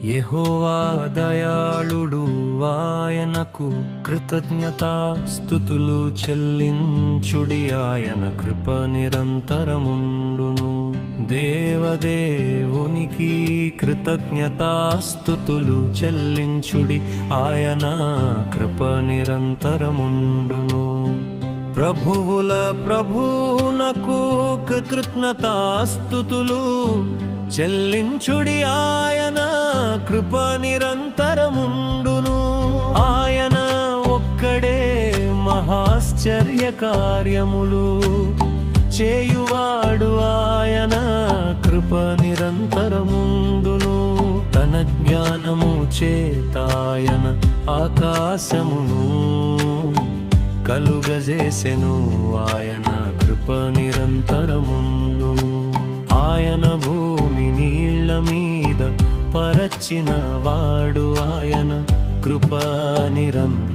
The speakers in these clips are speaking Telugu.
యెహోవా దయాళుడు, ఆయనకు కృతజ్ఞతాస్తుతులు చెల్లించుడి, ఆయన కృప నిరంతరముండును. దేవదేవునికి కృతజ్ఞతాస్తుతులు చెల్లించుడి, ఆయన కృప నిరంతరముండును. ప్రభువుల ప్రభువునకు కృతజ్ఞతాస్తుతులు చెల్లించుడి, ఆయన కృప నిరంతరముండును. ఆయన ఒక్కడే మహాశ్చర్య కార్యములు చేయువాడు, ఆయన కృప నిరంతరముండును. తన జ్ఞానము చేతాయన ఆకాశమును కలుగజేసెను, ఆయన కృప నిరంతరముండును. ఆయన భూమి నీళ్ల మీద పరచిన వాడు, ఆయన కృప నిరంతరముండును.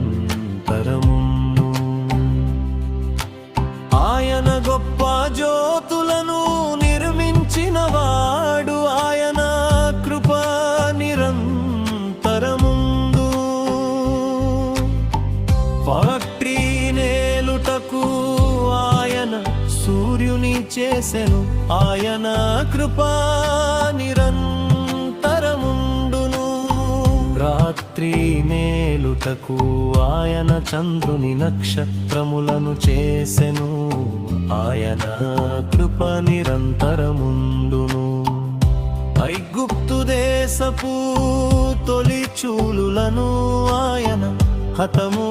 ఆయన గొప్ప జ్యోతులను నిర్మించిన వాడు, ఆయన కృప నిరంతరముండు. పగటి నేలుటకు ఆయన సూర్యుని చేసెను, ఆయన కృప నిరంతరముండును. రాత్రి నేలుటకు ఆయన చంద్రుని నక్షత్రములను చేసెను, ఆయన కృప నిరంతరముండును. ఐగుప్తు దేశపు తొలి చూలులను ఆయన హతము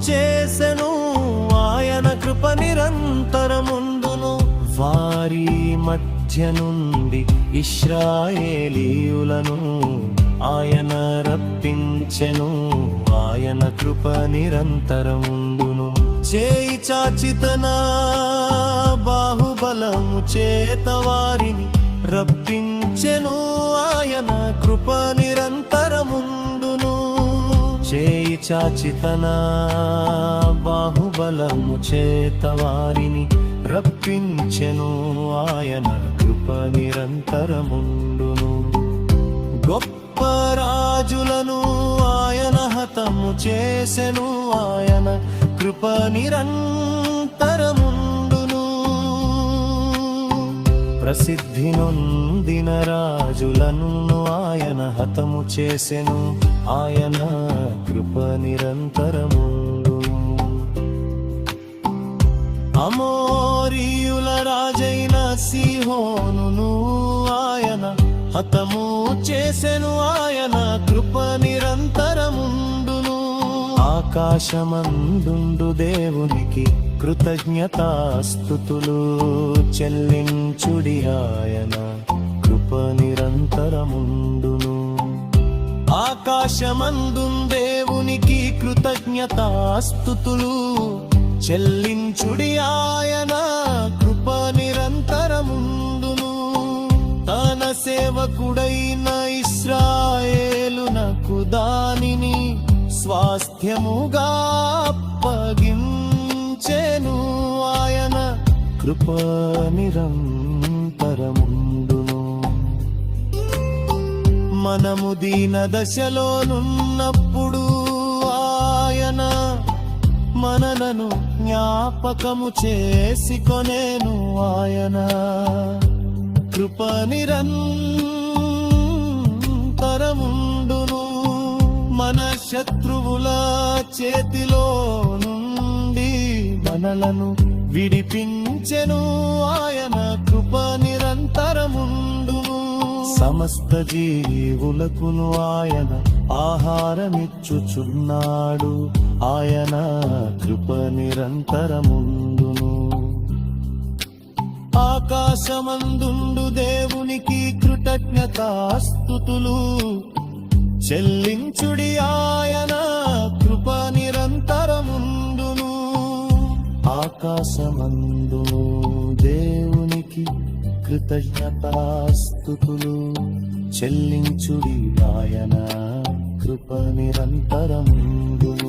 చేసెను, ఆయన కృప నిరంతరముండును. వారి మధ్య నుండి ఇశ్రాయేలీయులను ఆయన రప్పించెను, ఆయన కృప నిరంతరముండును. చేయి చాచితన బాహుబలము చేత వారిని రప్పించెను, ఆయన కృప నిరంతరముండును. చేయి చాచితన బాహుబలము చేత వారిని రప్పించెను, ఆయన కృప నిరంతరముండును. గొప్ప రాజులను ఆయన హతము చేసెను, ఆయన కృప నిరంతరముండును. ప్రసిద్ధి నొందిన రాజులను ఆయన హతము చేసెను, ఆయన కృప నిరంతరముండును. అమోరీయుల రాజైన సీహోనును ఆయన హతము చేసెను, ఆయన కృప నిరంతరముండును. ఆకాశమందుండు దేవునికి కృతజ్ఞతాస్తుతులు చెల్లించుడి, ఆయన కృప నిరంతరముండును. ఆకాశమందుండు దేవునికి కృతజ్ఞతాస్తుతులు చెల్లించుడి, ఆయన కృప నిరంతరముండును. తన సేవకుడైన ఇశ్రాయేలునకు దానిని స్వాస్థ్యముగా అప్పగించెను, ఆయన కృప నిరంతరముండును. మనము దీన దశలోనున్నప్పుడు ఆయన మనలను జ్ఞాపకము చేసుకొనేను, ఆయన కృప నిరంతరముండును. మన శత్రువుల చేతిలో నుండి మనలను విడిపించెను, ఆయన కృప నిరంతరముండును. సమస్త జీవులకును ఆయన ఆహారమిచ్చుచున్నాడు, ఆయన కృప నిరంతరముండును. ఆకాశమందుండు దేవునికి కృతజ్ఞతాస్తుతులు చెల్లించుడి, ఆయన కృప నిరంతరముండును. ఆకాశమందు దేవునికి కృతజ్ఞతాస్తుతులు చెల్లించుడి, ఆయన కృప నిరంతరముండును.